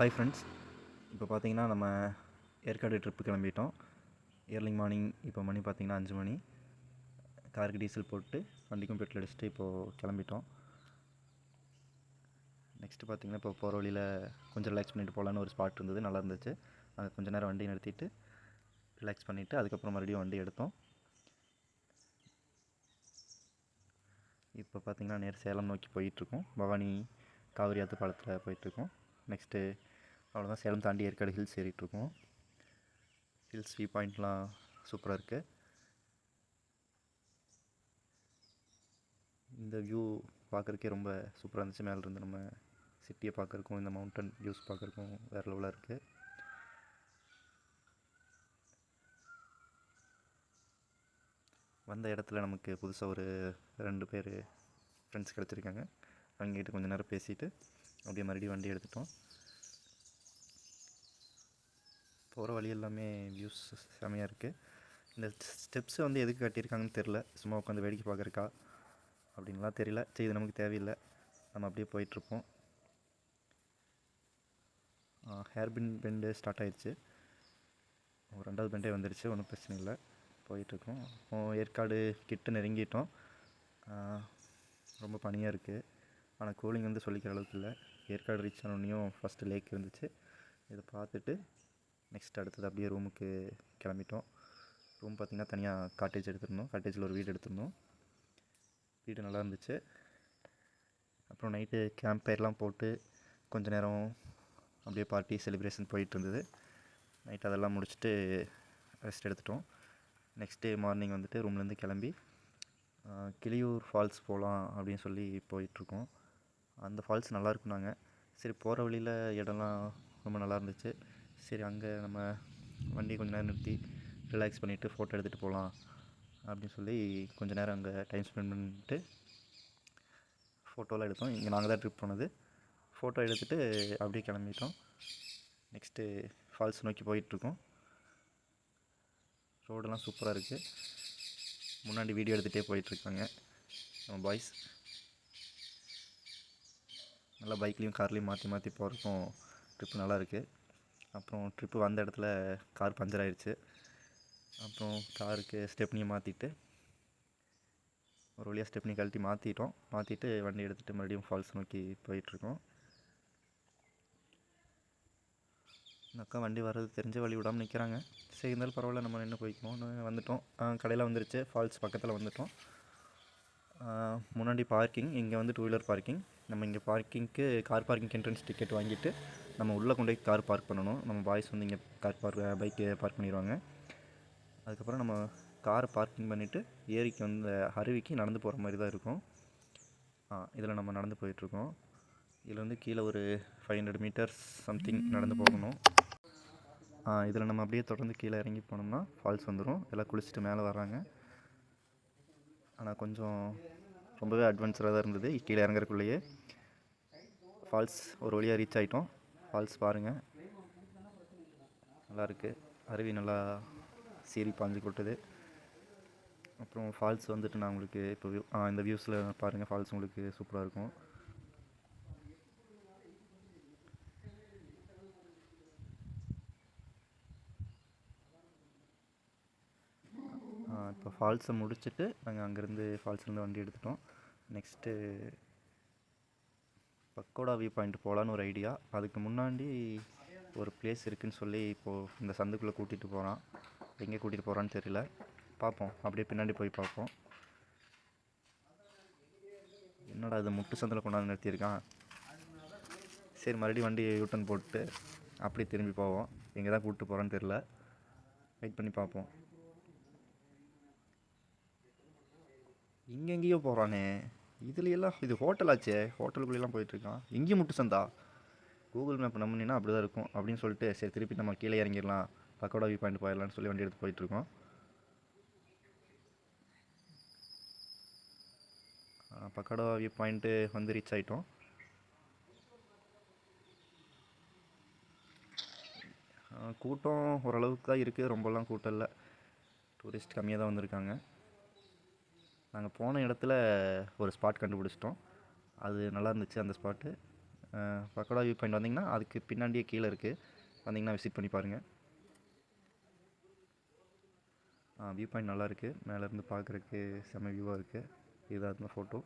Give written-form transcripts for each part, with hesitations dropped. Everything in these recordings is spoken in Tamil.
ஹாய் ஃப்ரெண்ட்ஸ், இப்போ பார்த்தீங்கன்னா நம்ம ஏற்காடு ட்ரிப்பு கிளம்பிட்டோம். ஏர்லி மார்னிங் இப்போ மணி பார்த்தீங்கன்னா 5 மணி. காருக்கு டீசல் போட்டு வண்டிக்கும் பெட்ரோல் அடிச்சுட்டு இப்போது கிளம்பிட்டோம். நெக்ஸ்ட்டு பார்த்தீங்கன்னா இப்போ போகிற வழியில் கொஞ்சம் ரிலாக்ஸ் பண்ணிட்டு போகலான்னு ஒரு ஸ்பாட் இருந்தது, நல்லா இருந்துச்சு. அங்கே கொஞ்சம் நேரம் வண்டி நிறுத்திட்டு ரிலாக்ஸ் பண்ணிவிட்டு அதுக்கப்புறம் மறுபடியும் வண்டி எடுத்தோம். இப்போ பார்த்தீங்கன்னா நேர் சேலம் நோக்கி போயிட்டுருக்கோம். பவானி காவிரி ஆற்று பாலத்தில் போயிட்டுருக்கோம். நெக்ஸ்ட்டு அவ்வளோதான், சேலம் தாண்டி ஏற்காடு ஹில்ஸ் ஏறிட்டுருக்கோம். ஹில்ஸ் வியூ பாயிண்ட்லாம் சூப்பராக இருக்குது. இந்த வியூ பார்க்குறக்கே ரொம்ப சூப்பராக இருந்துச்சு. மேலேருந்து நம்ம சிட்டியை பார்க்குறக்கும் இந்த மவுண்டன் வியூஸ் பார்க்குறக்கும் வேறு லெவலாக இருக்குது. வந்த இடத்துல நமக்கு புதுசாக ஒரு 2 பேர் ஃப்ரெண்ட்ஸ் கிடச்சிருக்காங்க. அவங்ககிட்ட கொஞ்சம் நேரம் பேசிவிட்டு அப்படியே மறுபடியும் வண்டி எடுத்துட்டோம். போகிற வழி எல்லாமே வியூஸ் செமையாக இருக்குது. இந்த ஸ்டெப்ஸை வந்து எதுக்கு கட்டியிருக்காங்கன்னு தெரில, சும்மா உட்காந்து வேடிக்கை பார்க்குறக்கா அப்படின்லாம் தெரியல. சரி, இது நமக்கு தேவையில்லை, நம்ம அப்படியே போயிட்டுருப்போம். ஹேர்பின் பெண்டு ஸ்டார்ட் ஆயிடுச்சு, ஒரு 2வது பெண்டே வந்துடுச்சு, ஒன்றும் பிரச்சனை இல்லை, போயிட்டுருக்கோம். ஏற்காடு கிட்ட நெருங்கிட்டோம். ரொம்ப பனியாக இருக்குது, ஆனால் கூலிங் வந்து சொல்லிக்கிற அளவுக்கு இல்லை. ஏற்காடு ரீச் ஆனோடனையும் ஃபஸ்ட்டு லேக் இருந்துச்சு, இதை பார்த்துட்டு நெக்ஸ்ட் அடுத்தது அப்படியே ரூமுக்கு கிளம்பிட்டோம். ரூம் பார்த்திங்கன்னா தனியாக காட்டேஜ் எடுத்துருந்தோம், காட்டேஜில் ஒரு வீடு எடுத்துருந்தோம். வீடு நல்லா இருந்துச்சு. அப்புறம் நைட்டு கேம்ப் ஃபயர்லாம் போட்டு கொஞ்சம் நேரம் அப்படியே பார்ட்டி செலிப்ரேஷன் போயிட்டு இருந்தது. நைட் அதெல்லாம் முடிச்சுட்டு ரெஸ்ட் எடுத்துட்டோம். நெக்ஸ்ட் டே மார்னிங் வந்துட்டு ரூம்லேருந்து கிளம்பி கிளியூர் ஃபால்ஸ் போகலாம் அப்படின்னு சொல்லி போயிட்டுருக்கோம். அந்த ஃபால்ஸ் நல்லா இருக்குனாங்க. சரி, போகிற வழியில் இடம்லாம் ரொம்ப நல்லா இருந்துச்சு. சரி, அங்கே நம்ம வண்டி கொஞ்சம் நேரம் நிறுத்தி ரிலாக்ஸ் பண்ணிவிட்டு ஃபோட்டோ எடுத்துகிட்டு போகலாம் அப்படின்னு சொல்லி கொஞ்சம் நேரம் அங்கே டைம் ஸ்பெண்ட் பண்ணிட்டு ஃபோட்டோலாம் எடுத்தோம். இங்கே நாங்கள் தான் ட்ரிப் போனது. ஃபோட்டோ எடுத்துகிட்டு அப்படியே கிளம்பிட்டோம். நெக்ஸ்ட்டு ஃபால்ஸ் நோக்கி போயிட்டுருக்கோம். ரோடெல்லாம் சூப்பராக இருக்குது. முன்னாடி வீடியோ எடுத்துகிட்டே போயிட்டுருக்காங்க நம்ம பாய்ஸ். நல்லா பைக்லேயும் கார்லேயும் மாற்றி மாற்றி போகிறக்கும் ட்ரிப்பு நல்லா இருக்குது. அப்புறம் ட்ரிப்பு வந்த இடத்துல கார் பஞ்சர் ஆயிடுச்சு. அப்புறம் காருக்கு ஸ்டெப்னியை மாற்றிட்டு ஒரு வழியாக ஸ்டெப்னி கழட்டி மாற்றிட்டு வண்டி எடுத்துகிட்டு மறுபடியும் ஃபால்ஸ் நோக்கி போயிட்டுருக்கோம். இந்த அக்கா வண்டி வர்றது தெரிஞ்ச வழி விடாமல் நிற்கிறாங்க. சரி, இருந்தாலும் பரவாயில்ல, நம்ம நின்று போய்க்கணும். வந்துட்டோம், கடையில் வந்துருச்சு. ஃபால்ஸ் பக்கத்தில் வந்துட்டோம். முன்னாடி பார்க்கிங், இங்கே வந்து 2 வீலர் பார்க்கிங். நம்ம இங்கே பார்க்கிங்க்கு கார் பார்க்கிங் என்ட்ரன்ஸ் டிக்கெட் வாங்கிட்டு நம்ம உள்ளே கொண்டு போய் கார் பார்க் பண்ணணும். நம்ம பாய்ஸ் வந்து இங்கே பைக்கு பார்க் பண்ணிடுவாங்க. அதுக்கப்புறம் நம்ம காரை பார்க்கிங் பண்ணிவிட்டு ஏரிக்கு வந்து அருவிக்கு நடந்து போகிற மாதிரி தான் இருக்கும். இதில் நம்ம நடந்து போயிட்டுருக்கோம். இதில் வந்து கீழே ஒரு 500 மீட்டர்ஸ் சம்திங் நடந்து போகணும். இதில் நம்ம அப்படியே தொடர்ந்து கீழே இறங்கி போனோம்னா ஃபால்ஸ் வந்துடும். எல்லாம் குளிச்சுட்டு மேலே வர்றாங்க. ஆனால் கொஞ்சம் ரொம்பவே அட்வென்ச்சராக தான் இருந்தது. கீழே இறங்குறக்குள்ளேயே ஃபால்ஸ் ஒரு வழியாக ரீச் ஆகிட்டோம். ஃபால்ஸ் பாருங்கள், நல்லாயிருக்கு. அருவி நல்லா சீறி பாஞ்சு கொட்டுது. அப்புறம் ஃபால்ஸ் வந்துட்டு நான் உங்களுக்கு இப்போ இந்த வியூஸில் பாருங்கள், ஃபால்ஸ் உங்களுக்கு சூப்பராக இருக்கும். இப்போ ஃபால்ஸை முடிச்சுட்டு நாங்கள் அங்கேருந்து ஃபால்ஸ்லேருந்து வண்டி எடுத்துட்டோம். நெக்ஸ்ட்டு பக்கோடா வியூ பாயிண்ட் போகலான்னு ஒரு ஐடியா. அதுக்கு முன்னாடி ஒரு பிளேஸ் இருக்குதுன்னு சொல்லி இப்போது இந்த சந்துக்குள்ளே கூட்டிகிட்டு போகிறான். எங்கே கூட்டிகிட்டு போகிறான்னு தெரியல, பார்ப்போம். அப்படியே பின்னாடி போய் பார்ப்போம். என்னடா இது முட்டு சந்தில் கொண்டாந்து நிறுத்தியிருக்கான். சரி, மறுபடியும் வண்டி யூட்டன் போட்டு அப்படி திரும்பி போவோம். எங்கே தான் கூப்பிட்டு போகிறான்னு தெரில, வெயிட் பண்ணி பார்ப்போம். இங்கே எங்கேயோ போகிறானே, இதுலையெல்லாம் இது ஹோட்டலாச்சே, ஹோட்டலுக்குள்ளேலாம் போயிட்டுருக்கான். எங்கேயும் முட்டு சந்தா. கூகுள் மேப் நம்பினா அப்படி தான் இருக்கும் அப்படின்னு சொல்லிட்டு சரி, திருப்பி நம்ம கீழே இறங்கிடலாம், பக்கோடா வியூ பாயிண்ட் போயிடலான்னு சொல்லி வண்டி எடுத்து போயிட்டுருக்கோம். பக்கோடா வியூ பாயிண்ட்டு வந்து ரீச் ஆகிட்டோம். கூட்டம் ஓரளவுக்கு தான் இருக்குது, ரொம்பலாம் கூட்டம் இல்லை. டூரிஸ்ட் கம்மியாக தான் வந்திருக்காங்க. நாங்கள் போன இடத்துல ஒரு ஸ்பாட் கண்டுபிடிச்சிட்டோம். அது நல்லா இருந்துச்சு அந்த ஸ்பாட்டு. பக்கோடா வியூ பாயிண்ட் வந்தீங்கன்னா அதுக்கு பின்னாடியே கீழே இருக்குது, வந்தீங்கன்னா விசிட் பண்ணி பாருங்கள். வியூ பாயிண்ட் நல்லாயிருக்கு, மேலேருந்து பார்க்குறக்கு செம்ம வியூவாக இருக்குது. இதுதான் அந்த ஃபோட்டோ.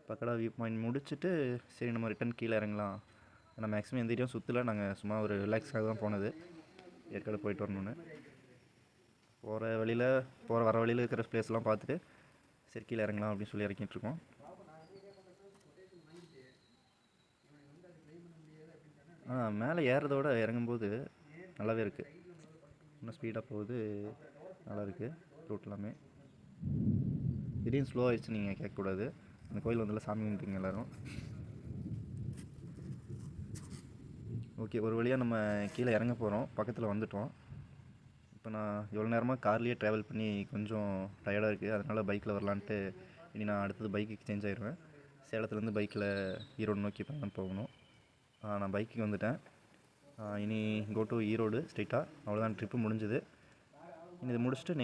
பக்கோடா வியூ பாயிண்ட் முடிச்சுட்டு சரி நம்ம ரிட்டன் கீழே இறங்கலாம். ஏன்னா மேக்ஸிமம் எந்த ஏரியாவும் சுற்றல, நாங்கள் சும்மா ஒரு ரிலாக்ஸாக தான் போனது, ஏற்காடு போயிட்டு வரணுன்னு. வர வழியில் இருக்கிற பிளேஸ்லாம் பார்த்துட்டு சரி கீழே இறங்கலாம் அப்படின்னு சொல்லி இறக்கிட்டுருக்கோம். மேலே ஏறுறதோட இறங்கும்போது நல்லாவே இருக்குது, இன்னும் ஸ்பீடாக போகுது, நல்லா இருக்குது ரூட் எல்லாமே. திடீர்னு ஸ்லோ ஆகிடுச்சு நீங்கள் கேட்கக்கூடாது, அந்த கோயில் வந்தால சாமி கும்பிட்டுங்க எல்லோரும். ஓகே, ஒரு வழியாக நம்ம கீழே இறங்க போகிறோம், பக்கத்தில் வந்துட்டோம். இப்போ நான் எவ்வளோ நேரமாக கார்லேயே ட்ராவல் பண்ணி கொஞ்சம் டயர்டாக இருக்குது, அதனால் பைக்கில் வரலான்ட்டு இனி நான் அடுத்தது பைக்குக்கு சேஞ்ச் ஆயிடுவேன். சேலத்துலேருந்து பைக்கில் ஈரோடு நோக்கி பயணம் போகணும். நான் பைக்குக்கு வந்துட்டேன். இனி கோ டு ஈரோடு ஸ்ட்ரெயிட்டாக, அவ்வளோதான், ட்ரிப்பு முடிஞ்சுது. இனி இதை முடிச்சுட்டு